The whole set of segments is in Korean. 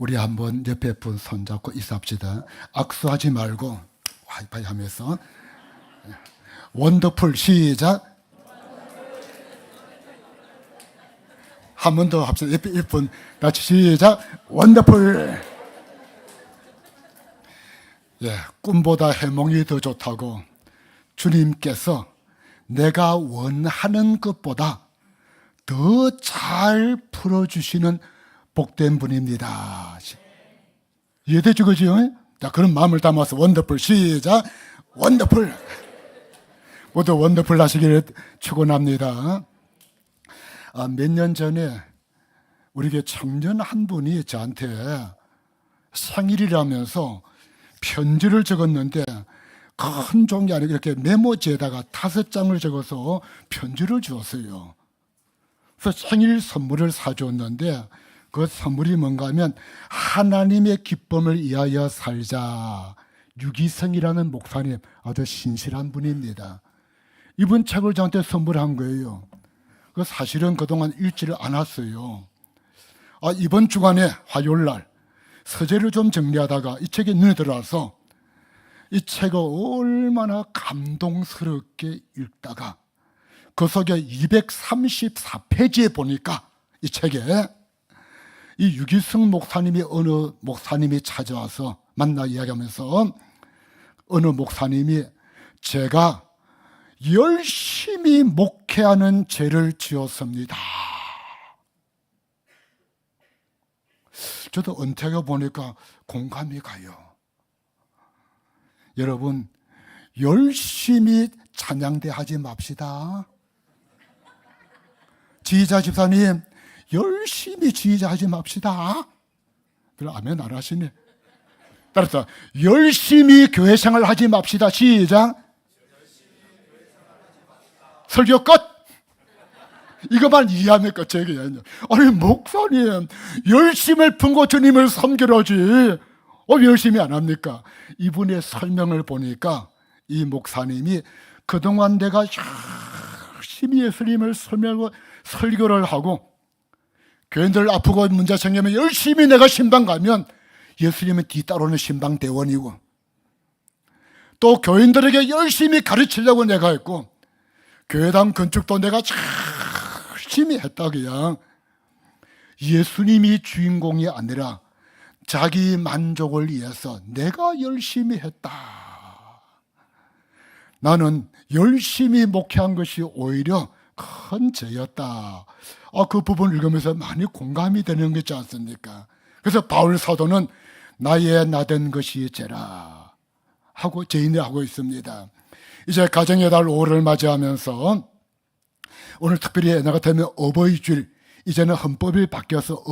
우리 한번 옆에 분 손잡고 인사합시다. 악수하지 말고 하이파이 하면서 원더풀 시작. 한 번 더 합시다. 옆에 이분 같이 시작. 원더풀. 예, 꿈보다 해몽이 더 좋다고 주님께서 내가 원하는 것보다 더 잘 풀어주시는 복된 분입니다. 이해되죠, 그죠? 자, 그런 마음을 담아서 원더풀 시작. 원더풀. 모두 원더풀 하시기를 축원합니다. 몇 년 전에 우리 교회 청년 한 분이 저한테 생일이라면서 편지를 적었는데 큰 종이 아니고 이렇게 메모지에다가 5장을 적어서 편지를 주었어요. 그래서 생일 선물을 사주었는데 그 선물이 뭔가 하면 하나님의 기쁨을 위하여 살자. 유기성이라는 목사님, 아주 신실한 분입니다. 이분 책을 저한테 선물한 거예요. 그 사실은 그동안 읽지를 않았어요. 이번 주간에 화요일 날 서재를 좀 정리하다가 이 책이 눈에 들어와서 이 책을 얼마나 감동스럽게 읽다가 그 속에 234페이지에 보니까 이 책에 이 유기성 목사님이 어느 목사님이 찾아와서 만나 이야기하면서 어느 목사님이 제가 열심히 목회하는 죄를 지었습니다. 저도 은퇴가 보니까 공감이 가요. 여러분, 열심히 찬양대 하지 맙시다. 지휘자 집사님, 열심히 지휘자 하지 맙시다. 그럼 아멘 안 하시네. 따라서 열심히 교회 생활 하지 맙시다. 시작. 설교 끝. 이것만 이해하면 끝이에요. 아니 목사님, 열심을 품고 주님을 섬기라지 왜 열심히 안 합니까? 이분의 설명을 보니까 이 목사님이 그동안 내가 열심히 예수님을 설교를 하고 교인들 아프고 문제 생기면 열심히 내가 신방 가면 예수님은 뒤따르는 신방 대원이고 또 교인들에게 열심히 가르치려고 내가 했고 교회당 건축도 내가 열심히 했다. 그냥 예수님이 주인공이 아니라 자기 만족을 위해서 내가 열심히 했다. 나는 열심히 목회한 것이 오히려 큰 죄였다. 그 부분을 읽으면서 많이 공감이 되는 거지 않습니까? 그래서 바울 사도는 나의 나된 것이 죄라 하고 죄인을 하고 있습니다. 이제 가정의 달 5월을 맞이하면서 오늘 특별히 내가 되면 어버이 주일, 이제는 헌법이 바뀌어서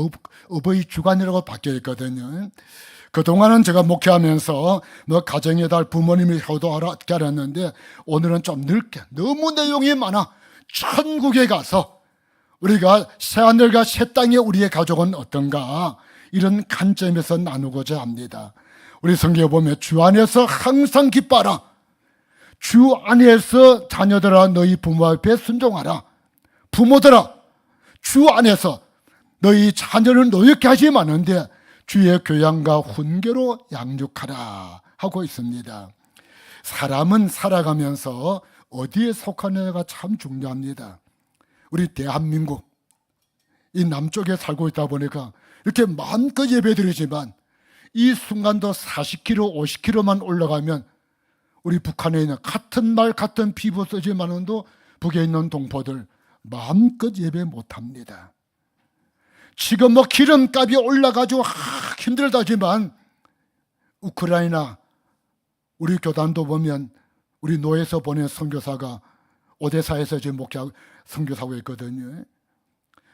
어버이 주간이라고 바뀌어 있거든요. 그동안은 제가 목회하면서 가정의 달 부모님을 효도하라 어떻게 알았는데 오늘은 좀 넓게, 너무 내용이 많아. 천국에 가서 우리가 새하늘과 새 땅에 우리의 가족은 어떤가, 이런 관점에서 나누고자 합니다. 우리 성경에 보면 주 안에서 항상 기뻐하라. 주 안에서 자녀들아 너희 부모 앞에 순종하라. 부모들아 주 안에서 너희 자녀를 노엽게 하지 마는데 주의 교양과 훈계로 양육하라 하고 있습니다. 사람은 살아가면서 어디에 속하느냐가 참 중요합니다. 우리 대한민국 이 남쪽에 살고 있다 보니까 이렇게 마음껏 예배드리지만 이 순간도 40km, 50km만 올라가면 우리 북한에 있는 같은 말 같은 피부 쓰지만도 북에 있는 동포들 마음껏 예배 못합니다. 지금 기름값이 올라가지고 힘들다지만 우크라이나 우리 교단도 보면 우리 노예에서 보낸 선교사가 오데사에서 지금 목회하고 선교사고 있거든요.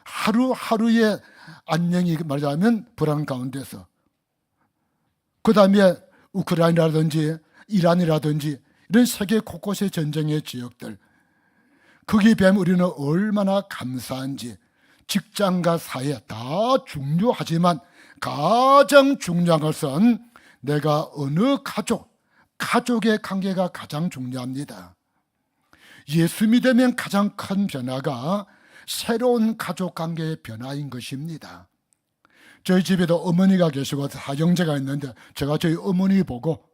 하루하루의 안녕이 말하자면 불안 가운데서 그 다음에 우크라이나라든지 이란이라든지 이런 세계 곳곳의 전쟁의 지역들, 거기에 비하면 우리는 얼마나 감사한지. 직장과 사회 다 중요하지만 가장 중요한 것은 내가 어느 가족의 관계가 가장 중요합니다. 예수 믿으면 가장 큰 변화가 새로운 가족 관계의 변화인 것입니다. 저희 집에도 어머니가 계시고 사형제가 있는데 제가 저희 어머니 보고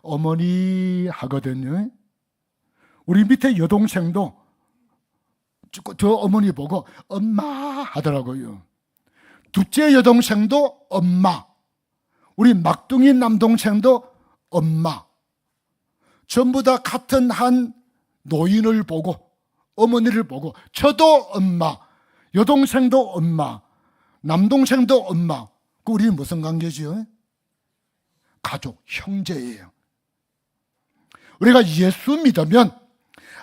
어머니 하거든요. 우리 밑에 여동생도 저 어머니 보고 엄마 하더라고요. 둘째 여동생도 엄마, 우리 막둥이 남동생도 엄마. 전부 다 같은 한 노인을 보고 어머니를 보고 저도 엄마, 여동생도 엄마, 남동생도 엄마. 우리 무슨 관계지요? 가족, 형제예요. 우리가 예수 믿으면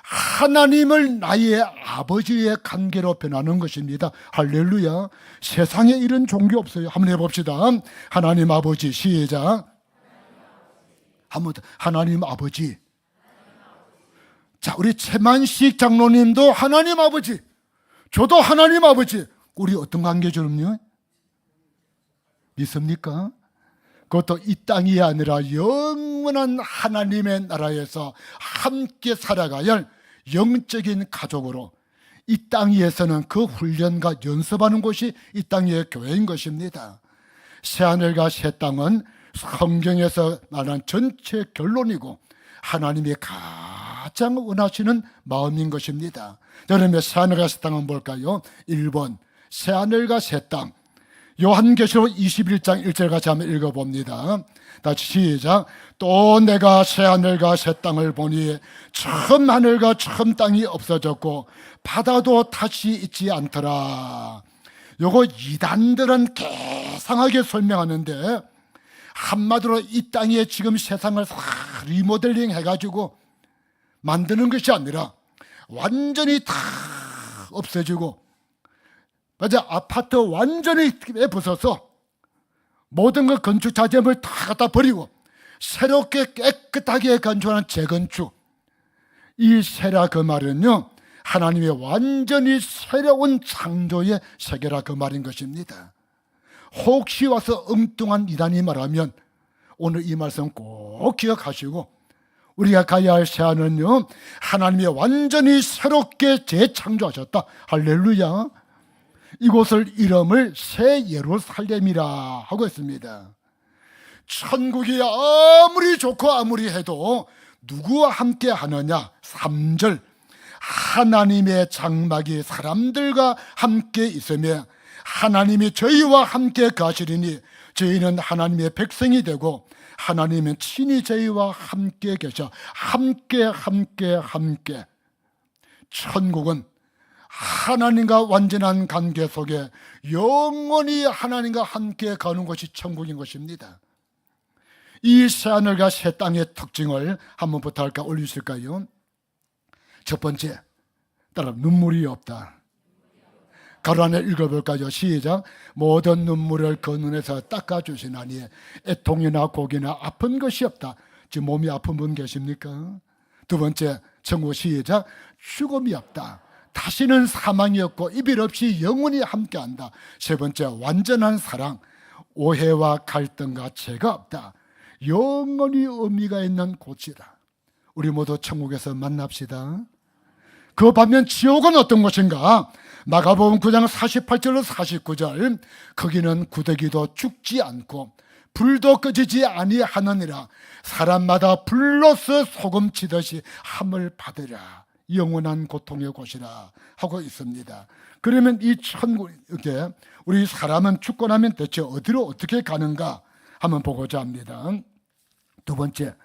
하나님을 나의 아버지의 관계로 변하는 것입니다. 할렐루야. 세상에 이런 종교 없어요. 한번 해봅시다. 하나님 아버지, 시작. 한번 더. 하나님 아버지. 자, 우리 최만식 장로님도 하나님 아버지, 저도 하나님 아버지. 우리 어떤 관계죠? 믿습니까? 그것도 이 땅이 아니라 영원한 하나님의 나라에서 함께 살아가야 할 영적인 가족으로 이 땅 위에서는 그 훈련과 연습하는 곳이 이 땅의 교회인 것입니다. 새하늘과 새 땅은 성경에서 말한 전체 결론이고 하나님이 가장 원하시는 마음인 것입니다. 여러분의 새하늘과 새 땅은 뭘까요? 1번 새하늘과 새 땅. 요한계시록 21장 1절 같이 한번 읽어봅니다. 다시 시작. 또 내가 새하늘과 새 땅을 보니 처음 하늘과 처음 땅이 없어졌고 바다도 다시 있지 않더라. 요거 이단들은 개상하게 설명하는데 한마디로 이 땅에 지금 세상을 리모델링 해가지고 만드는 것이 아니라 완전히 다 없어지고, 맞아, 아파트 완전히 부숴서 모든 그 건축 자재물 다 갖다 버리고 새롭게 깨끗하게 건축하는 재건축. 이 새라 그 말은요, 하나님의 완전히 새로운 창조의 세계라 그 말인 것입니다. 혹시 와서 엉뚱한 이단이 말하면 오늘 이 말씀 꼭 기억하시고, 우리가 가야 할 새하늘은요, 하나님이 완전히 새롭게 재창조하셨다. 할렐루야. 이곳을 이름을 새 예루살렘이라 하고 있습니다. 천국이 아무리 좋고 아무리 해도 누구와 함께 하느냐? 3절. 하나님의 장막이 사람들과 함께 있으며 하나님이 저희와 함께 가시리니 저희는 하나님의 백성이 되고 하나님은 친히 저희와 함께 계셔. 함께. 천국은 하나님과 완전한 관계 속에 영원히 하나님과 함께 가는 것이 천국인 것입니다. 이 새하늘과 새 땅의 특징을 한번 부탁할까 올리실까요? 첫 번째, 따라 눈물이 없다. 가로 안에 읽어볼까요? 시작. 모든 눈물을 그 눈에서 닦아주시나니 애통이나 고기나 아픈 것이 없다. 지금 몸이 아픈 분 계십니까? 두 번째, 천국 시작. 죽음이 없다. 다시는 사망이 없고 이별 없이 영원히 함께한다. 세 번째, 완전한 사랑. 오해와 갈등과 죄가 없다. 영원히 의미가 있는 곳이다. 우리 모두 천국에서 만납시다. 그 반면 지옥은 어떤 것인가? 마가복음 9장 48절로 49절. 거기는 구더기도 죽지 않고 불도 꺼지지 아니하느니라. 사람마다 불로서 소금 치듯이 함을 받으라. 영원한 고통의 곳이라 하고 있습니다. 그러면 이 천국에 우리 사람은 죽고 나면 대체 어디로 어떻게 가는가 한번 보고자 합니다. 두 번째,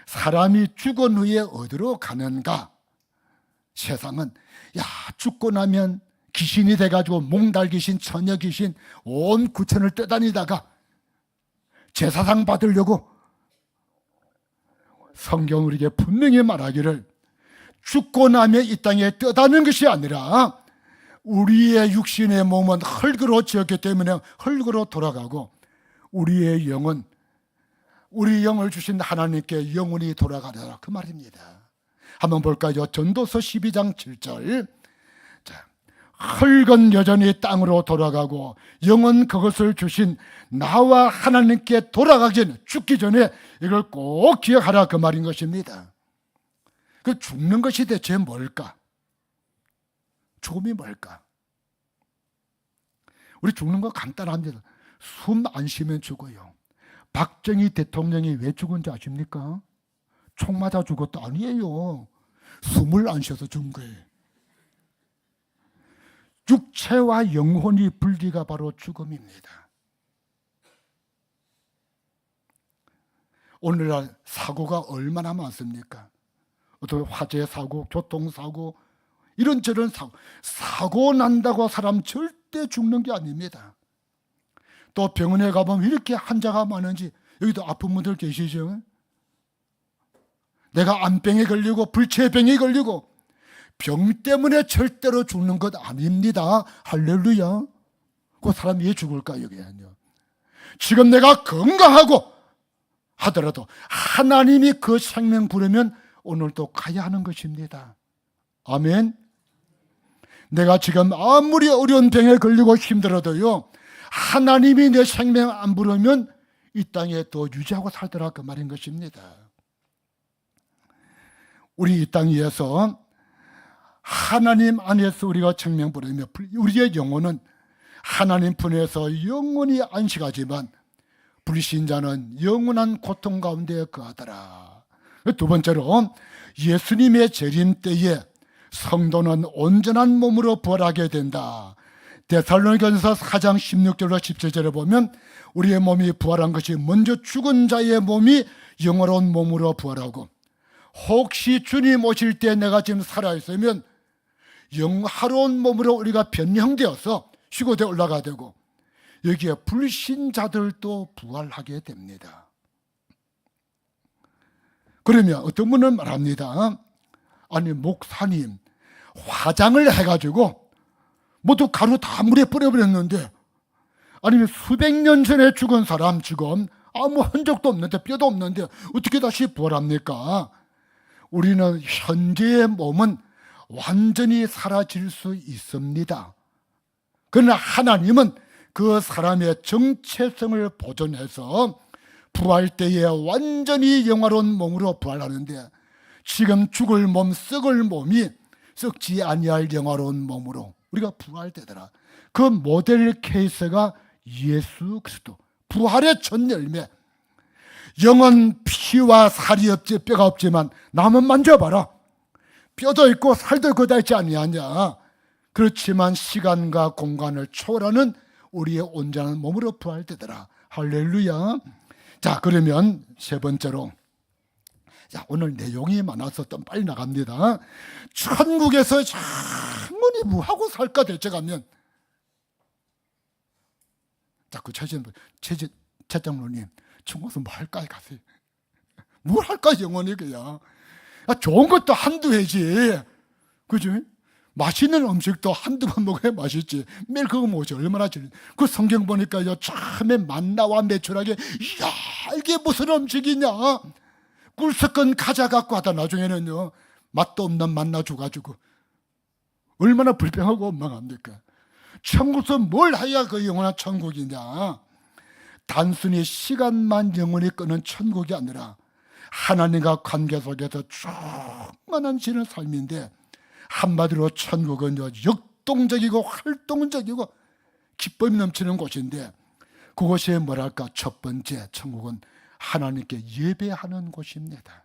사람이 죽은 후에 어디로 가는가? 세상은 죽고 나면 귀신이 돼가지고 몽달 귀신, 처녀 귀신 온 구천을 떠다니다가 제사상 받으려고, 성경 우리에게 분명히 말하기를 죽고 나면 이 땅에 떠다니는 것이 아니라 우리의 육신의 몸은 흙으로 지었기 때문에 흙으로 돌아가고 우리의 영은 우리 영을 주신 하나님께 영원히 돌아가라 그 말입니다. 한번 볼까요? 전도서 12장 7절. 자, 흙은 여전히 땅으로 돌아가고 영은 그것을 주신 나와 하나님께 돌아가기 전에, 죽기 전에 이걸 꼭 기억하라 그 말인 것입니다. 그 죽는 것이 대체 뭘까? 죽음이 뭘까? 우리 죽는 거 간단합니다. 숨 안 쉬면 죽어요. 박정희 대통령이 왜 죽은지 아십니까? 총 맞아 죽었도 아니에요. 숨을 안 쉬어서 죽은 거예요. 육체와 영혼이 분리가 바로 죽음입니다. 오늘날 사고가 얼마나 많습니까? 어떤 화재 사고, 교통사고, 이런저런 사고 난다고 사람 절대 죽는 게 아닙니다. 또 병원에 가보면 이렇게 환자가 많은지, 여기도 아픈 분들 계시죠? 내가 암병에 걸리고 불치병에 걸리고 병 때문에 절대로 죽는 것 아닙니다. 할렐루야. 그 사람이 왜 죽을까? 여기는요. 지금 내가 건강하고 하더라도 하나님이 그 생명 부르면 오늘도 가야 하는 것입니다. 아멘. 내가 지금 아무리 어려운 병에 걸리고 힘들어도요, 하나님이 내 생명 안 부르면 이 땅에 또 유지하고 살더라, 그 말인 것입니다. 우리 이 땅 위에서 하나님 안에서 우리가 생명 부르며 우리의 영혼은 하나님 품에서 영원히 안식하지만 불신자는 영원한 고통 가운데 거하더라. 두 번째로, 예수님의 재림 때에 성도는 온전한 몸으로 부활하게 된다. 데살로니가전서 4장 16절로 17절에 보면 우리의 몸이 부활한 것이 먼저 죽은 자의 몸이 영원한 몸으로 부활하고, 혹시 주님 오실 때 내가 지금 살아있으면 영화로운 몸으로 우리가 변형되어서 휴거대 올라가야 되고, 여기에 불신자들도 부활하게 됩니다. 그러면 어떤 분은 말합니다. 아니, 목사님, 화장을 해가지고 모두 가루 다 물에 뿌려버렸는데, 아니면 수백 년 전에 죽은 사람 지금 아무 흔적도 없는데, 뼈도 없는데 어떻게 다시 부활합니까? 우리는 현재의 몸은 완전히 사라질 수 있습니다. 그러나 하나님은 그 사람의 정체성을 보존해서 부활 때에 완전히 영화로운 몸으로 부활하는데, 지금 죽을 몸, 썩을 몸이 썩지 아니할 영화로운 몸으로 우리가 부활되더라. 그 모델 케이스가 예수 그리스도, 부활의 첫 열매. 영은 피와 살이 없지 뼈가 없지만 남은 만져봐라, 뼈도 있고 살도 있고 다 있지 아니하냐. 그렇지만 시간과 공간을 초월하는 우리의 온전한 몸으로 부활되더라. 할렐루야. 자, 그러면 세 번째로, 자, 오늘 내용이 많아서 좀 빨리 나갑니다. 천국에서 장문이 뭐하고 살까 대체 가면, 자, 그 최장로님, 천국에서 뭐 할까 가세요. 뭘 할까 영원히 그냥. 좋은 것도 한두 해지, 그죠? 맛있는 음식도 한두 번 먹어야 맛있지. 매일 그거 뭐지 얼마나 질. 그 성경 보니까요, 처음에 만나와 메추라기, 이야 이게 무슨 음식이냐, 꿀 섞은 과자 갖고 하다 나중에는요 맛도 없는 만나 줘가지고 얼마나 불평하고 원망합니까? 천국에서 뭘 해야 그 영원한 천국이냐. 단순히 시간만 영원히 끄는 천국이 아니라 하나님과 관계 속에서 충만한 지는 삶인데, 한마디로 천국은 역동적이고 활동적이고 기쁨이 넘치는 곳인데, 그것이 뭐랄까, 첫 번째 천국은 하나님께 예배하는 곳입니다.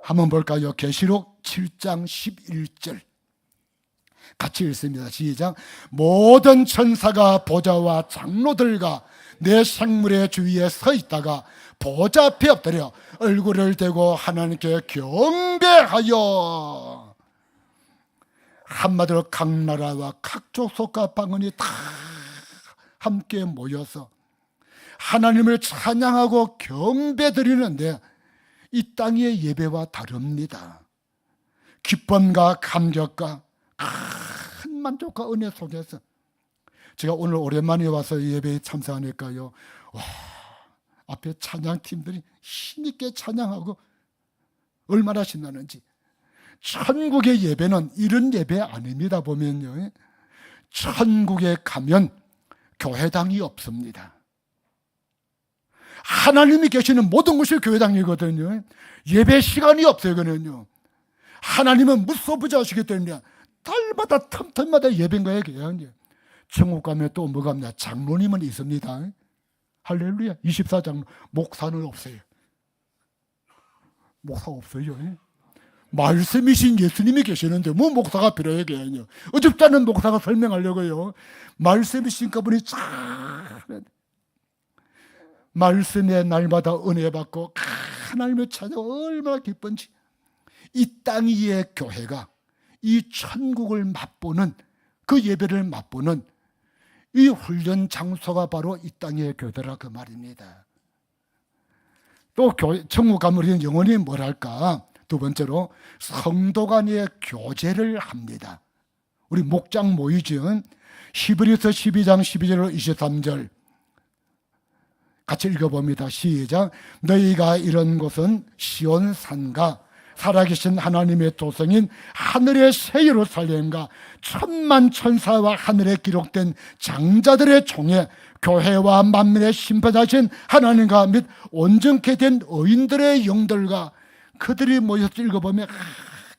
한번 볼까요? 계시록 7장 11절 같이 읽습니다. 시작. 모든 천사가 보좌와 장로들과 내 생물의 주위에 서 있다가 보좌 앞에 엎드려 얼굴을 대고 하나님께 경배하여. 한마디로 각 나라와 각 족속과 방언이 다 함께 모여서 하나님을 찬양하고 경배드리는데, 이 땅의 예배와 다릅니다. 기쁨과 감격과 큰 만족과 은혜 속에서, 제가 오늘 오랜만에 와서 예배에 참석하니까요, 와, 앞에 찬양팀들이 힘있게 찬양하고 얼마나 신나는지. 천국의 예배는 이런 예배 아닙니다. 보면요, 천국에 가면 교회당이 없습니다. 하나님이 계시는 모든 것이 교회당이거든요. 예배 시간이 없어요. 그는요, 하나님은 무소부자시기 때문에 달마다 틈틈마다 예배인 거예요. 그냥 천국 가면 또 뭐가 없냐? 장로님은 있습니다. 할렐루야. 24장로. 목사는 없어요. 목사 없어요. 말씀이신 예수님이 계시는데 뭐 목사가 필요해요? 어줍지 않은 목사가 설명하려고요. 말씀이신 그분이 참 말씀에 날마다 은혜 받고 하나님을 찾아 얼마나 기쁜지. 이 땅 위의 교회가 이 천국을 맛보는, 그 예배를 맛보는 이 훈련 장소가 바로 이 땅의 교회라 그 말입니다. 또 천국 가면 우리는 영원히 뭘 할까? 두 번째로 성도 간의 교제를 합니다. 우리 목장 모이죠. 히브리서 12장 12절로 23절 같이 읽어봅니다. 시작. 너희가 이런 곳은 시온 산과 살아계신 하나님의 도성인 하늘의 새 예루살렘과 천만 천사와 하늘에 기록된 장자들의 총회, 교회와 만민의 심판하신 하나님과 및 온전케 된 의인들의 영들과 그들이 모여서 읽어보면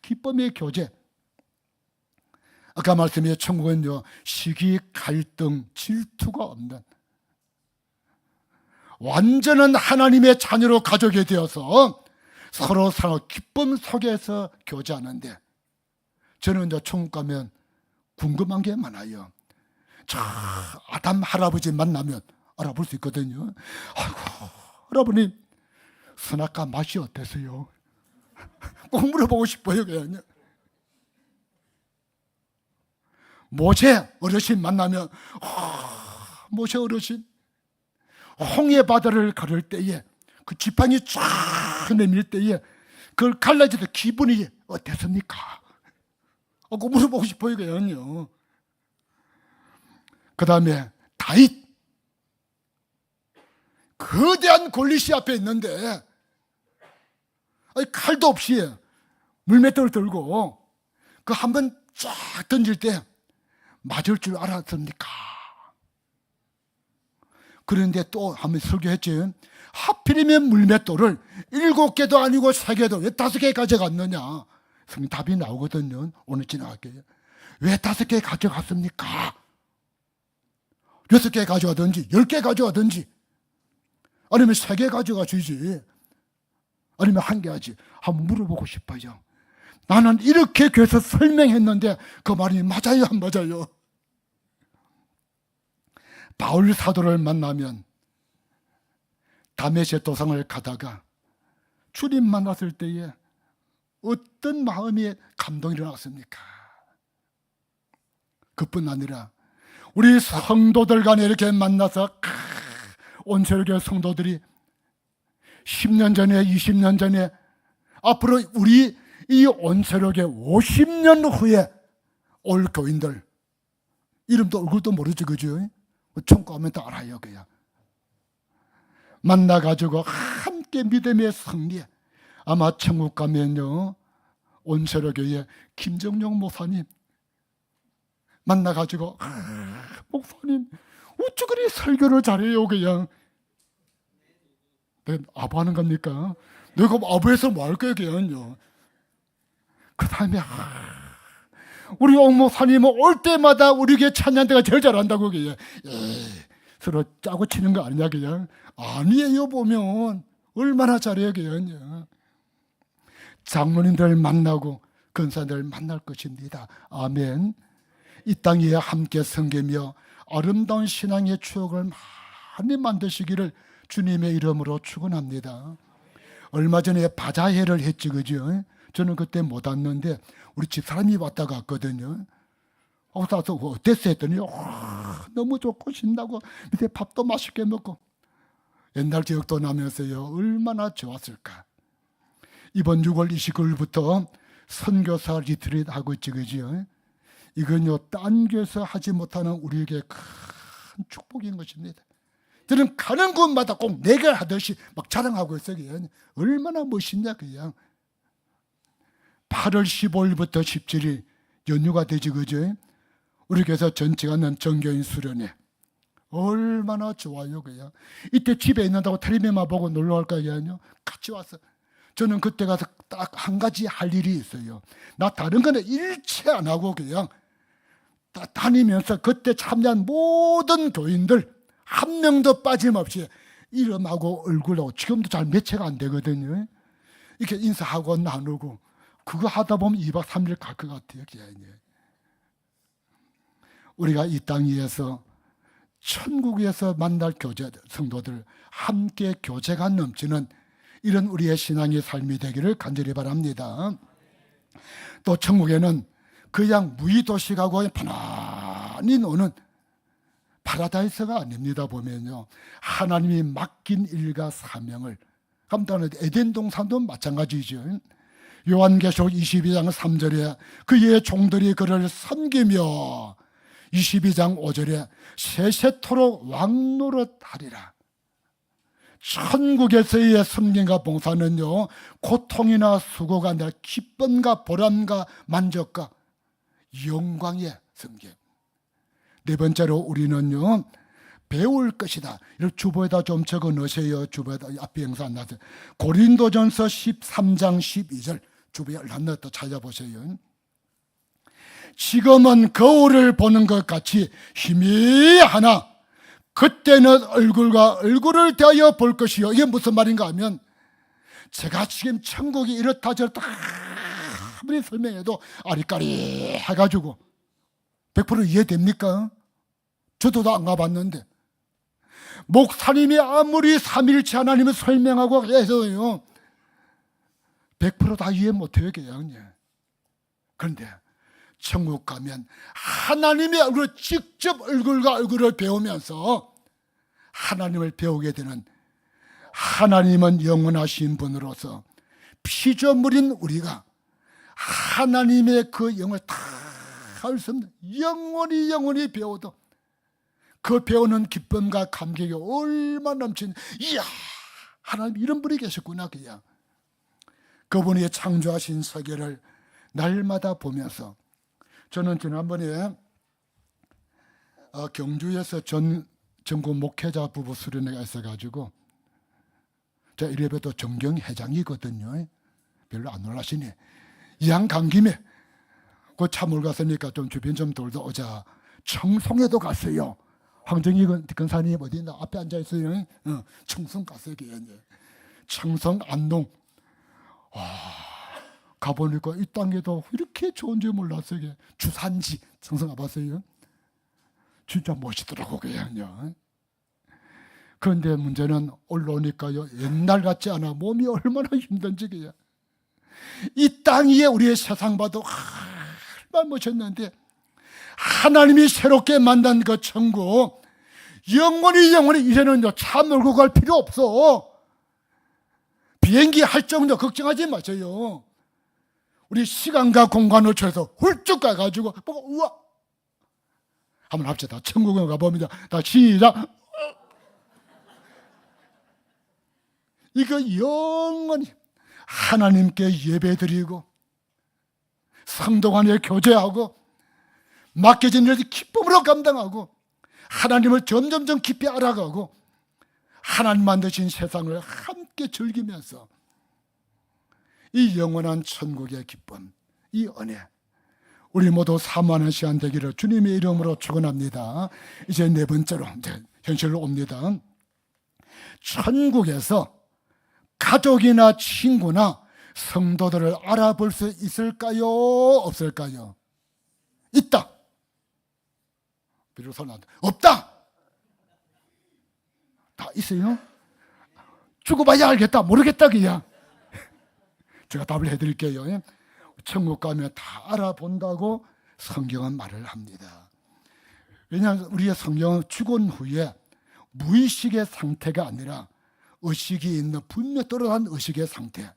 기쁨의 교제. 아까 말씀드린 천국은요, 시기, 갈등, 질투가 없는 완전한 하나님의 자녀로 가족이 되어서 서로 기쁨 속에서 교제하는데, 저는 이제 천국 가면 궁금한 게 많아요. 아담 할아버지 만나면 알아볼 수 있거든요. 아이고, 할아버님 선악과 맛이 어땠어요? 꼭 물어보고 싶어요. 그냥 모세 어르신 만나면 모세 어르신 홍해 바다를 가를 때에 그 지팡이 쫙 내밀 때에 그걸 갈라질 때 기분이 어땠습니까? 꼭 물어보고 싶어요. 그냥요. 그 다음에 다윗, 거대한 골리앗 앞에 있는데 칼도 없이 물맷돌을 들고 그 한 번 쫙 던질 때 맞을 줄 알았습니까? 그런데 또 한 번 설교했지. 하필이면 물맷돌을 7개도 아니고 3개도 왜 5개 가져갔느냐? 답이 나오거든요. 오늘 지나갈게요. 왜 5개 가져갔습니까? 6개 가져가든지 10개 가져가든지 아니면 3개 가져가 주지, 아니면 1개 하지. 한번 물어보고 싶어요. 나는 이렇게 교회에서 설명했는데 그 말이 맞아요, 안 맞아요? 바울 사도를 만나면 다메섹 도상을 가다가 주님 만났을 때에 어떤 마음이 감동이 일어났습니까? 그뿐 아니라 우리 성도들 간에 이렇게 만나서 온세교회 성도들이 10년 전에 20년 전에 앞으로 우리 이 온세교회 50년 후에 올 교인들 이름도 얼굴도 모르지, 그죠? 천국 가면 다 알아요. 그냥 만나가지고 함께 믿음의 승리. 아마 천국 가면요, 온세교회 김정용 목사님 만나가지고 목사님 어찌 그리 설교를 잘해요? 그냥 내가 아부하는 겁니까? 내가 아부해서 뭐 할 거예요? 그냥요. 그 다음에 우리 옥 목사님은 올 때마다 우리 교회 찬양대가 제일 잘한다고. 그냥 서로 짜고 치는 거 아니냐? 그냥 아니에요. 보면 얼마나 잘해요. 그냥 장로님들 만나고 권사들 만날 것입니다. 아멘. 이 땅 위에 함께 섬기며 아름다운 신앙의 추억을 많이 만드시기를 주님의 이름으로 축원합니다. 얼마 전에 바자회를 했지, 그죠? 저는 그때 못 왔는데 우리 집사람이 왔다 갔거든요. 와서 어땠어 했더니 너무 좋고 신나고 밑에 밥도 맛있게 먹고 옛날 기억도 나면서요, 얼마나 좋았을까. 이번 6월 29일부터 선교사 리트릿 하고 있지, 그죠? 이건요, 딴 교회에서 하지 못하는 우리에게 큰 축복인 것입니다. 저는 가는 곳마다 꼭 내가 하듯이 막 자랑하고 있어요. 그냥 얼마나 멋있냐. 그냥 8월 15일부터 17일 연휴가 되지, 그죠? 우리 교회에서 전체가 는 정교인 수련회 얼마나 좋아요. 그냥 이때 집에 있는다고 텔레비만 보고 놀러 갈 거예요. 같이 와서 저는 그때 가서 딱 한 가지 할 일이 있어요. 나 다른 거는 일체 안 하고 그냥 다니면서 그때 참여한 모든 교인들 한 명도 빠짐없이 이름하고 얼굴하고 지금도 잘 매체가 안 되거든요. 이렇게 인사하고 나누고 그거 하다 보면 2박 3일 갈 것 같아요. 우리가 이 땅 위에서 천국에서 만날 성도들 함께 교제가 넘치는 이런 우리의 신앙의 삶이 되기를 간절히 바랍니다. 또 천국에는 그냥 무의도식하고 편안히 노는 파라다이스가 아닙니다. 보면요, 하나님이 맡긴 일과 사명을 감당하는 에덴 동산도 마찬가지죠. 요한계시록 22장 3절에 그의 종들이 그를 섬기며 22장 5절에 세세토록 왕노릇하리라. 천국에서의 섬김과 봉사는요, 고통이나 수고가 아니라 기쁨과 보람과 만족과 영광의 섬김. 네 번째로 우리는요, 배울 것이다. 이렇게 주보에다 좀 적어 넣으세요. 주보에다 앞에 영상 안 나서 고린도전서 13장 12절 주보에 올려놨다 찾아보세요. 지금은 거울을 보는 것 같이 희미하나 그때는 얼굴과 얼굴을 대하여 볼 것이요. 이게 무슨 말인가 하면 제가 지금 천국이 이렇다 저렇다 아무리 설명해도 아리까리 해가지고 100% 이해됩니까? 저도 다 안 가봤는데 목사님이 아무리 삼일체 하나님을 설명하고 해서요 100% 다 이해 못해요. 그냥. 그런데 천국 가면 하나님의 얼굴을 직접 얼굴과 얼굴을 배우면서 하나님을 배우게 되는, 하나님은 영원하신 분으로서 피조물인 우리가 하나님의 그 영을 다 할 수 없는 영원히 배워도 그 배우는 기쁨과 감격이 얼마나 넘치는, 이야 하나님 이런 분이 계셨구나. 그냥 그분이 창조하신 세계를 날마다 보면서, 저는 지난번에 경주에서 전국 목회자 부부 수련회가 있어가지고 제가 이래봬도 정경회장이거든요. 별로 안 놀라시네. 이왕 간 김에 그 참을 갔으니까 좀 주변 좀 돌다 오자. 청송에도 갔어요. 황정희 근사님 어디 있나 앞에 앉아 있어요. 청송 갔어요. 청송 안동. 가보니까 이 땅에도 이렇게 좋은 줄 몰랐어요. 주산지 청송 가봤어요. 진짜 멋있더라고 그냥요. 그런데 문제는 올라오니까요 옛날 같지 않아. 몸이 얼마나 힘든지 그냥. 이 땅 위에 우리의 세상 봐도 얼마나 멋있는데 하나님이 새롭게 만든 그 천국 영원히 이제는요 차 몰고 갈 필요 없어. 비행기 할 정도 걱정하지 마세요. 우리 시간과 공간을 쳐서 훌쩍 가가지고 보고 우와 한번 합시다. 천국에 가봅니다. 다 시작. 이거 영원히 하나님께 예배드리고 성도 간에 교제하고 맡겨진 일을 기쁨으로 감당하고 하나님을 점점 깊이 알아가고 하나님 만드신 세상을 함께 즐기면서 이 영원한 천국의 기쁨, 이 은혜 우리 모두 사모하는 시간 되기를 주님의 이름으로 축원합니다. 이제 네 번째로 현실로 옵니다. 천국에서 가족이나 친구나 성도들을 알아볼 수 있을까요? 없을까요? 있다. 비로소 나한테 없다. 다 있어요? 죽어봐야 알겠다. 모르겠다 그냥. 제가 답을 해드릴게요. 천국 가면 다 알아본다고 성경은 말을 합니다. 왜냐하면 우리의 성경은 죽은 후에 무의식의 상태가 아니라 의식이 있는 분명 떨어진 의식의 상태.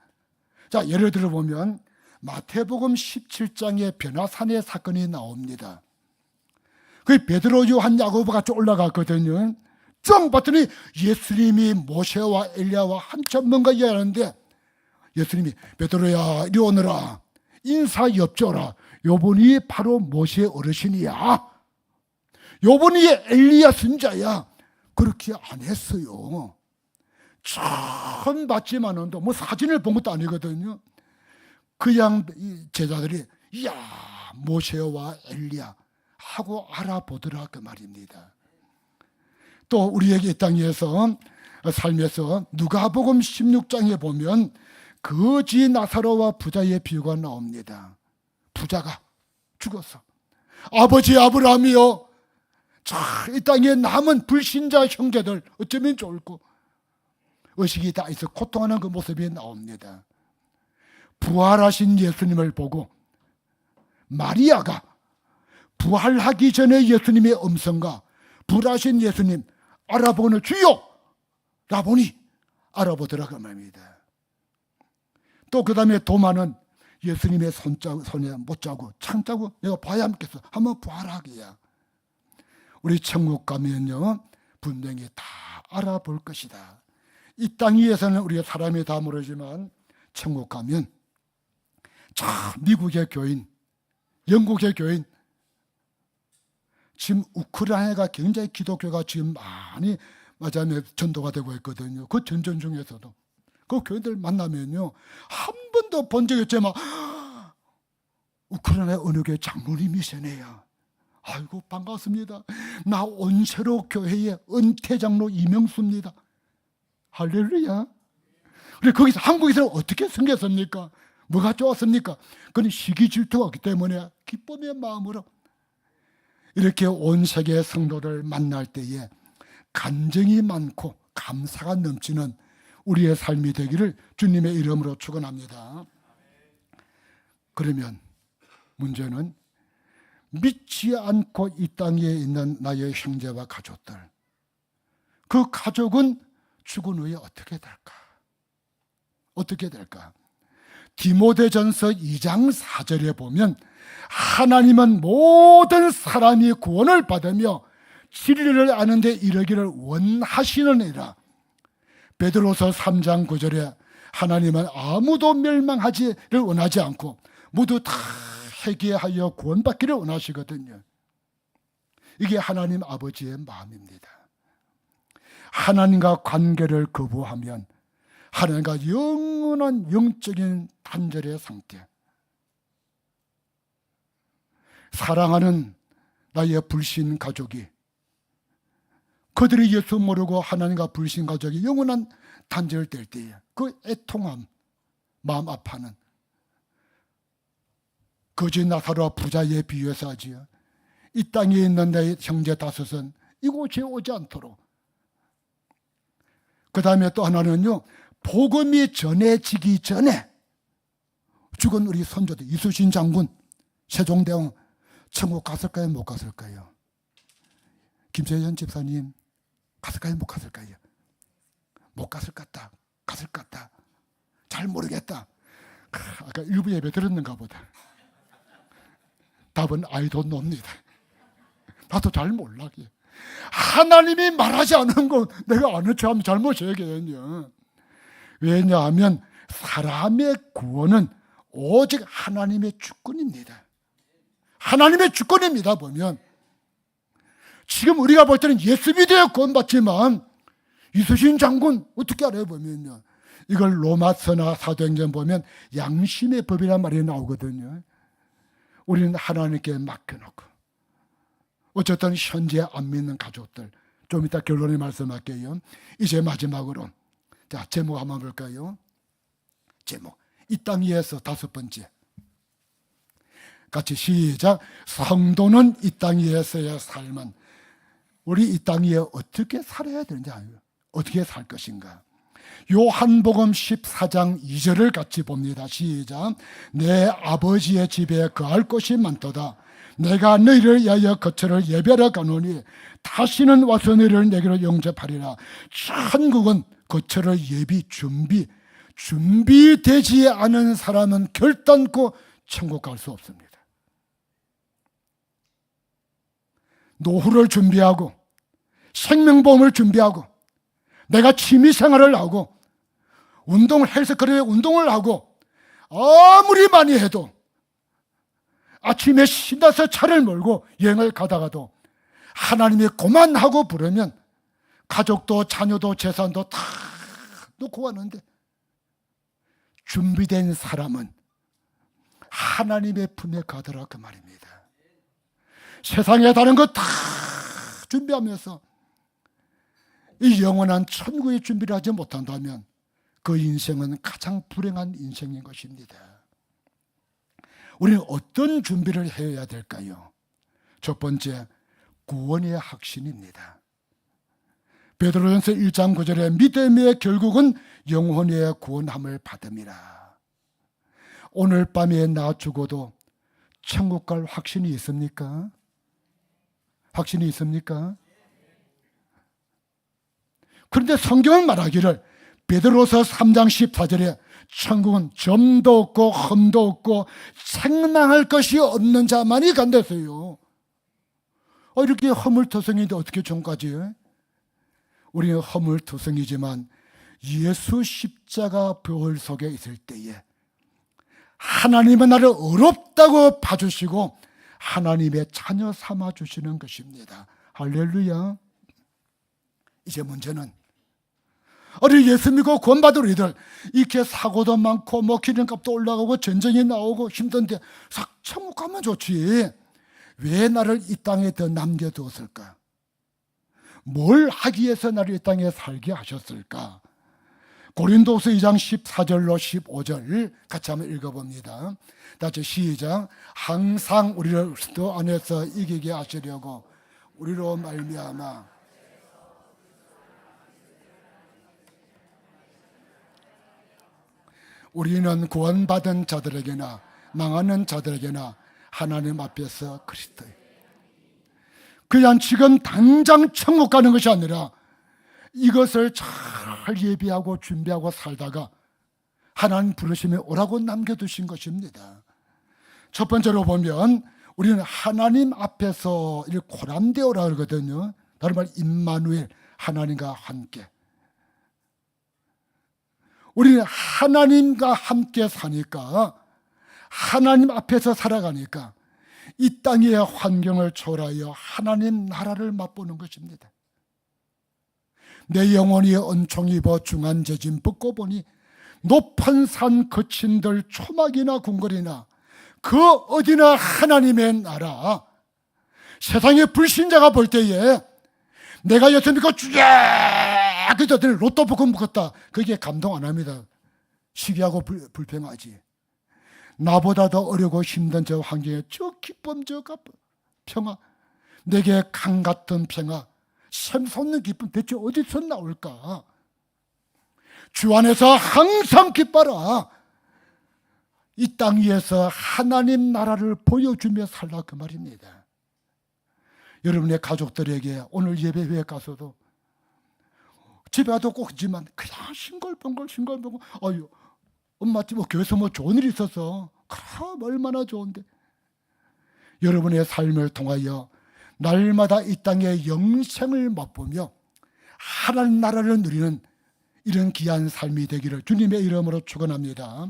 자, 예를 들어 보면 마태복음 17장에 변화산의 사건이 나옵니다. 그 베드로, 요한, 야고보가 쭉 올라갔거든요. 쭉 봤더니 예수님이 모세와 엘리야와 한참 뭔가 이야기하는데 예수님이 베드로야 이리 오너라 인사 엽조라. 요분이 바로 모세 어르신이야. 요분이 엘리야 선자야. 그렇게 안 했어요. 처음 봤지만은 뭐 사진을 본 것도 아니거든요. 그냥 제자들이 이야 모세와 엘리야 하고 알아보더라 그 말입니다. 또 우리에게 이 땅에서 삶에서 누가복음 16장에 보면 거지 나사로와 부자의 비유가 나옵니다. 부자가 죽었어. 아버지 아브라함이여, 이 땅에 남은 불신자 형제들 어쩌면 좋을꼬. 의식이 다 있어 고통하는 그 모습이 나옵니다. 부활하신 예수님을 보고 마리아가 부활하기 전에 예수님의 음성과 부활하신 예수님 알아보는 주여 라보니 알아보더라 그 말입니다. 또 그 다음에 도마는 예수님의 손에 못 자고 창자고 내가 봐야 함겠어. 한번 부활하기야. 우리 천국 가면요 분명히 다 알아볼 것이다. 이 땅 위에서는 우리가 사람이 다 모르지만 천국 가면 미국의 교인, 영국의 교인, 지금 우크라이나가 굉장히 기독교가 지금 많이 맞아면 전도가 되고 있거든요. 그 전쟁 중에서도 그 교인들 만나면요 한 번도 본 적이 없지만 우크라이나 어느 교회 장로님이시네요. 아이고 반갑습니다. 나 온세로 교회의 은퇴장로 이명수입니다. 할렐루야. 그래 거기서 한국에서 어떻게 생겼습니까? 뭐가 좋았습니까? 그건 시기 질투가 없기 때문에 기쁨의 마음으로 이렇게 온 세계의 성도를 만날 때에 간증이 많고 감사가 넘치는 우리의 삶이 되기를 주님의 이름으로 축원합니다. 그러면 문제는 믿지 않고 이 땅에 있는 나의 형제와 가족들, 그 가족은 죽은 후에 어떻게 될까? 어떻게 될까? 디모데전서 2장 4절에 보면 하나님은 모든 사람이 구원을 받으며 진리를 아는 데 이르기를 원하시느니라. 베드로서 3장 9절에 하나님은 아무도 멸망하지를 원하지 않고 모두 다 회개하여 구원받기를 원하시거든요. 이게 하나님 아버지의 마음입니다. 하나님과 관계를 거부하면 하나님과 영원한 영적인 단절의 상태, 사랑하는 나의 불신 가족이 그들이 예수 모르고 하나님과 불신 가족이 영원한 단절될 때에 그 애통함, 마음 아파하는 거지 나사로와 부자의 비유에서 하지요. 이 땅에 있는 내 형제 다섯은 이곳에 오지 않도록. 그 다음에 또 하나는요, 복음이 전해지기 전에 죽은 우리 선조들, 이수신 장군, 세종대왕 천국 갔을까요? 못 갔을까요? 김세현 집사님 갔을까요? 못 갔을까요? 못 갔을 것 같다. 갔을 것 같다. 잘 모르겠다. 아까 일부 예배 들었는가 보다. 답은 I don't know입니다. 나도 잘 몰라. 하나님이 말하지 않은 건 내가 아는 척하면 잘못이거든요. 왜냐하면 사람의 구원은 오직 하나님의 주권입니다. 하나님의 주권입니다. 보면 지금 우리가 볼 때는 예수 믿어야 구원받지만 이수신 장군 어떻게 알아요? 보면요, 이걸 로마서나 사도행전 보면 양심의 법이란 말이 나오거든요. 우리는 하나님께 맡겨놓고 어쨌든 현재 안 믿는 가족들, 좀 이따 결론을 말씀할게요. 이제 마지막으로 자 제목 한번 볼까요? 제목 이 땅 위에서 다섯 번째, 같이 시작. 성도는 이 땅 위에서의 삶은 우리 이 땅 위에 어떻게 살아야 되는지 알아요. 어떻게 살 것인가. 요한복음 14장 2절을 같이 봅니다. 시작. 내 아버지의 집에 거할 곳이 많도다. 내가 너희를 위하여 거처를 예배하러 가노니 다시는 와서 너희를 내게로 영접하리라. 천국은 거처를 준비되지 않은 사람은 결단코 천국 갈 수 없습니다. 노후를 준비하고 생명보험을 준비하고 내가 취미생활을 하고 헬스클럽에 운동을 하고 아무리 많이 해도 아침에 신나서 차를 몰고 여행을 가다가도 하나님이 고만하고 부르면 가족도 자녀도 재산도 다 놓고 왔는데 준비된 사람은 하나님의 품에 가더라 그 말입니다. 세상에 다른 거 다 준비하면서 이 영원한 천국의 준비를 하지 못한다면 그 인생은 가장 불행한 인생인 것입니다. 우리는 어떤 준비를 해야 될까요? 첫 번째, 구원의 확신입니다. 베드로전서 1장 9절에 믿음의 결국은 영혼의 구원함을 받음이라. 오늘 밤에 나 죽어도 천국 갈 확신이 있습니까? 확신이 있습니까? 그런데 성경은 말하기를 베드로서 3장 14절에 천국은 점도 없고 흠도 없고 책망할 것이 없는 자만이 간댔어요. 이렇게 허물투성인데 어떻게 전까지? 우리는 허물투성이지만 예수 십자가 보혈 속에 있을 때에 하나님은 나를 어렵다고 봐주시고 하나님의 자녀 삼아주시는 것입니다. 할렐루야. 이제 문제는 우리 예수 믿고 구원받은 우리들 이렇게 사고도 많고 기름값도 올라가고 전쟁이 나오고 힘든데 싹 천국 가면 좋지. 왜 나를 이 땅에 더 남겨두었을까? 뭘 하기 위해서 나를 이 땅에 살게 하셨을까? 고린도서 2장 14절로 15절 같이 한번 읽어봅니다. 다시 시작. 항상 우리를 그리스도 안에서 이기게 하시려고 우리로 말미암아 우리는 구원받은 자들에게나 망하는 자들에게나 하나님 앞에서 그리스도의 그냥 지금 당장 천국 가는 것이 아니라 이것을 잘 예비하고 준비하고 살다가 하나님 부르심에 오라고 남겨두신 것입니다. 첫 번째로 보면 우리는 하나님 앞에서 고람되어라 그러거든요. 다른 말 임마누엘, 하나님과 함께. 우리는 하나님과 함께 사니까, 하나님 앞에서 살아가니까 이 땅의 환경을 초월하여 하나님 나라를 맛보는 것입니다. 내 영혼이 은총 입어 중한 재짐 벗고 보니 높은 산 거친들 초막이나 궁궐이나 그 어디나 하나님의 나라. 세상의 불신자가 볼 때에 내가 예수 믿고 쫙 그저 로또 복권 먹었다, 그게 감동 안 합니다. 시기하고 불평하지. 나보다 더 어려고 힘든 저 환경에 저 기쁨, 저 평화, 내게 강 같은 평화, 샘솟는 기쁨 대체 어디서 나올까? 주 안에서 항상 기뻐라. 이 땅 위에서 하나님 나라를 보여주며 살라, 그 말입니다. 여러분의 가족들에게 오늘 예배회에 가서도 집에 와도 꼭 있지만 그냥 싱글벙글 아유 엄마 교회에서 좋은 일이 있어서 그럼 얼마나 좋은데. 여러분의 삶을 통하여 날마다 이 땅의 영생을 맛보며 하나님 나라를 누리는 이런 귀한 삶이 되기를 주님의 이름으로 축원합니다.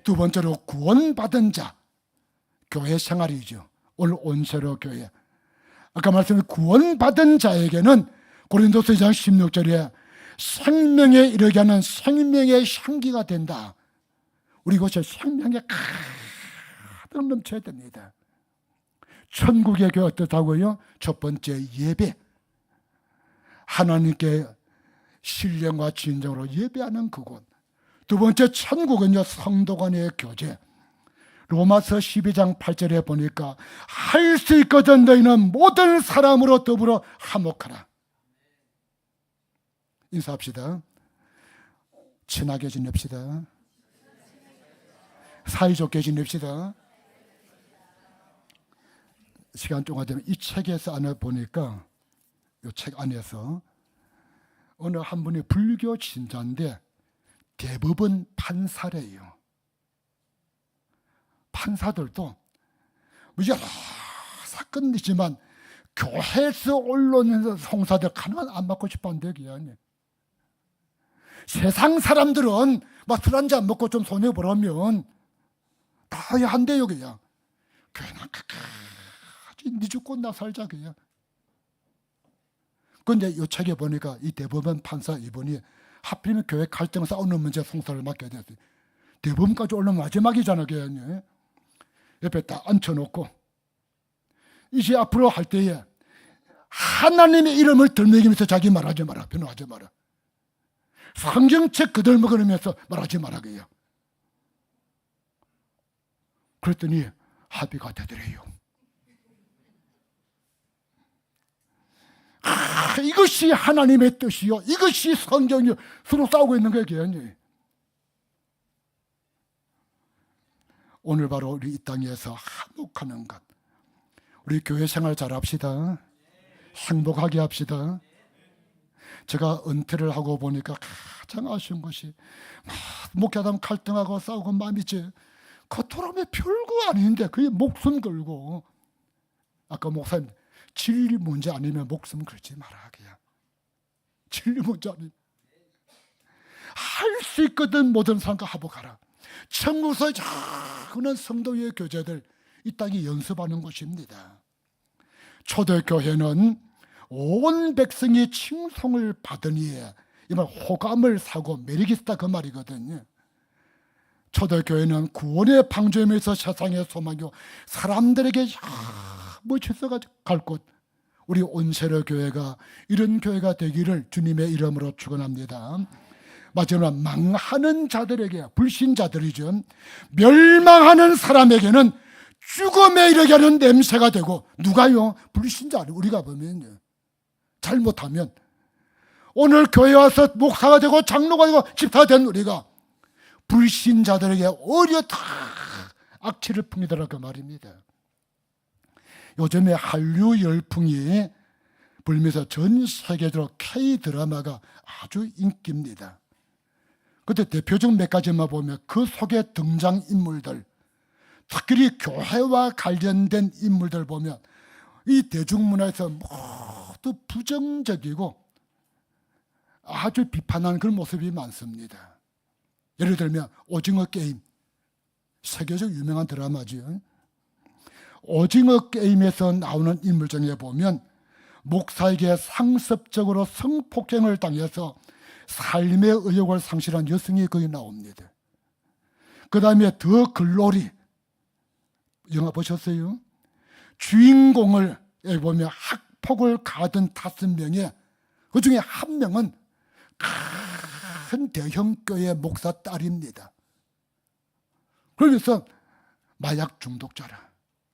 두 번째로 구원받은 자, 교회 생활이죠. 오늘 온세로 교회. 아까 말씀드린 구원받은 자에게는 고린도서 2장 16절에 생명에 이르게 하는 생명의 향기가 된다. 우리 곳에 생명이 가득 넘쳐야 됩니다. 천국의 교회 어떻다고요? 첫 번째, 예배. 하나님께 신령과 진정으로 예배하는 그곳. 두 번째, 천국은요, 성도 간의 교제. 로마서 12장 8절에 보니까 할 수 있거든 너희는 모든 사람으로 더불어 화목하라. 인사합시다. 친하게 지냅시다. 사이좋게 지냅시다. 시간 조금 되면 이 책에서 안에 보니까 이 책 안에서 어느 한 분이 불교 신자인데 대부분 판사래요. 판사들도 여러 사건이 있지만 교회에서 올라오는 송사들 하나만 안 받고 싶었는데 그게 아니에요. 세상 사람들은 막 술 한잔 먹고 좀 손해 보라면 다 한대요. 그냥 교회는 끝까지 니 죽고 나 살자 그냥. 그런데 이 책에 보니까 이 대법원 판사 이분이 하필이면 교회 갈등 싸우는 문제 송사를 맡게 됐어요. 대법원까지 올라오면 마지막이잖아. 그냥 옆에 딱 앉혀놓고 이제 앞으로 할 때에 하나님의 이름을 들먹이면서 자기 말하지 마라. 변호하지 마라. 성경책 그들 먹으면서 말하지 마라. 그요. 그랬더니 합의가 되더래요. 이것이 하나님의 뜻이요, 이것이 성경이요. 서로 싸우고 있는 거예요. 오늘 바로 우리 이 땅에서 화목하는 것, 우리 교회 생활 잘합시다. 행복하게 합시다. 제가 은퇴를 하고 보니까 가장 아쉬운 것이 목회하다 갈등하고 싸우고 마음이지, 그토록에 별거 아닌데 그게 목숨 걸고, 아까 목사님 진리 문제 아니면 목숨 걸지 마라. 그냥 진리 문제 아니면 할 수 있거든. 모든 사람과 화목하라. 천국에서 작은 성도의 교제들 이 땅이 연습하는 곳입니다. 초대교회는 온 백성이 칭송을 받으니 이 말 호감을 사고 매력이 있다 그 말이거든요. 초대교회는 구원의 방점에서 세상의 소망이요, 사람들에게 멋있어가지고 갈 곳, 우리 온세로 교회가 이런 교회가 되기를 주님의 이름으로 축원합니다. 마지막 망하는 자들에게, 불신자들이죠, 멸망하는 사람에게는 죽음에 이르게 하는 냄새가 되고, 누가요? 불신자. 우리가 보면요, 잘못하면 오늘 교회 와서 목사가 되고 장로가 되고 집사가 된 우리가 불신자들에게 오히려 다 악취를 풍기더라 그 말입니다. 요즘에 한류 열풍이 불면서 전 세계적으로 K-드라마가 아주 인기입니다. 그때 대표적 몇 가지만 보면 그 속에 등장인물들, 특히 교회와 관련된 인물들 보면 이 대중문화에서 모두 부정적이고 아주 비판하는 그런 모습이 많습니다. 예를 들면 오징어 게임, 세계적 유명한 드라마죠. 오징어 게임에서 나오는 인물 중에 보면 목사에게 상습적으로 성폭행을 당해서 삶의 의욕을 상실한 여성이 거기 나옵니다. 그 다음에 더 글로리 영화 보셨어요? 주인공을 보면 학폭을 가하던 5명에 그 중에 한 명은 큰 대형 교회 목사 딸입니다. 그러면서 마약 중독자라.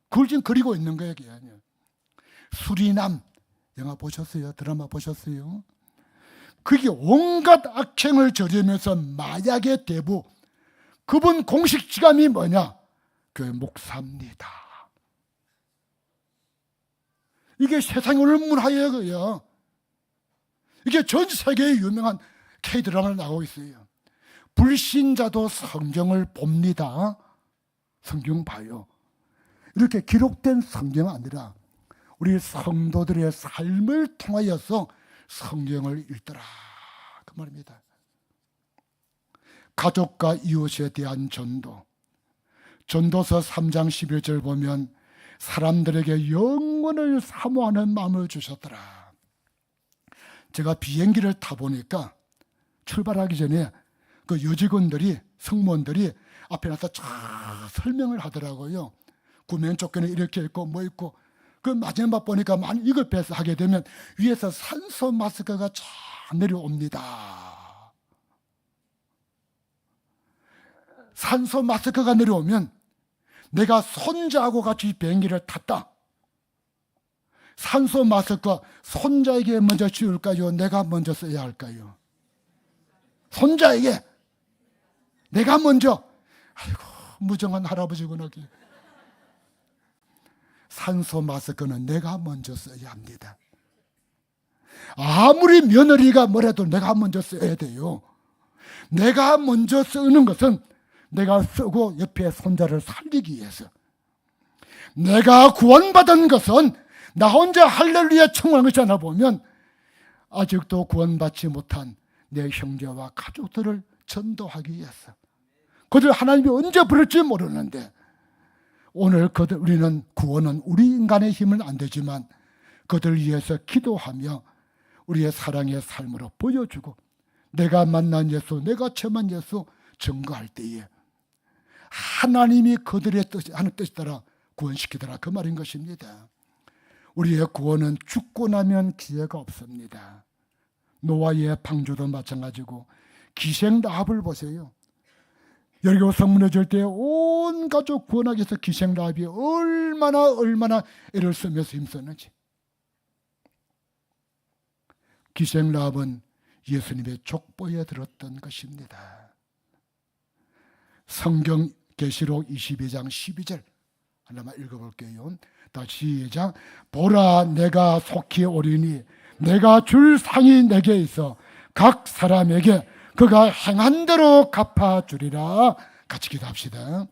그걸 지금 그리고 있는 거예요. 수리남 영화 보셨어요? 드라마 보셨어요? 그게 온갖 악행을 저지르면서 마약의 대부, 그분 공식 직함이 뭐냐? 교회 목사입니다. 이게 세상에 오늘 문화예요. 그요. 이게 전 세계에 유명한 K-드라마를 나오고 있어요. 불신자도 성경을 봅니다. 성경 봐요. 이렇게 기록된 성경은 아니라 우리 성도들의 삶을 통하여서 성경을 읽더라 그 말입니다. 가족과 이웃에 대한 전도, 전도서 3장 11절 보면 사람들에게 영원을 사모하는 마음을 주셨더라. 제가 비행기를 타보니까 출발하기 전에 그 여직원들이, 승무원들이 앞에 나서 쫙 설명을 하더라고요. 구명 조끼는 이렇게 있고 뭐 있고, 그 마지막 보니까 만약 이걸 빼서 하게 되면 위에서 산소 마스크가 쫙 내려옵니다. 산소 마스크가 내려오면 내가 손자하고 같이 비행기를 탔다. 산소 마스크 손자에게 먼저 씌울까요? 내가 먼저 써야 할까요? 손자에게 내가 먼저. 아이고 무정한 할아버지구나. 산소 마스크는 내가 먼저 써야 합니다. 아무리 며느리가 뭐래도 내가 먼저 써야 돼요. 내가 먼저 쓰는 것은 내가 쓰고 옆에 손자를 살리기 위해서. 내가 구원받은 것은 나 혼자 할렐루야 청하는 것이 아니라 보면 아직도 구원받지 못한 내 형제와 가족들을 전도하기 위해서. 그들 하나님이 언제 부를지 모르는데 오늘 우리는 구원은 우리 인간의 힘은 안 되지만 그들 위해서 기도하며 우리의 사랑의 삶으로 보여주고 내가 만난 예수, 내가 체험한 예수 증거할 때에 하나님이 그들의 뜻, 하는 뜻에 따라 구원시키더라 그 말인 것입니다. 우리의 구원은 죽고 나면 기회가 없습니다. 노아의 방주도 마찬가지고 기생 라합을 보세요. 여리고 성 무너질 때 온 가족 구원하기 위해서 기생 라합이 얼마나 애를 쓰면서 힘썼는지. 기생 라합은 예수님의 족보에 들었던 것입니다. 성경 계시록 22장 12절 하나만 읽어볼게요. 다시 시작. 보라, 내가 속히 오리니 내가 줄 상이 내게 있어 각 사람에게 그가 행한 대로 갚아주리라. 같이 기도합시다.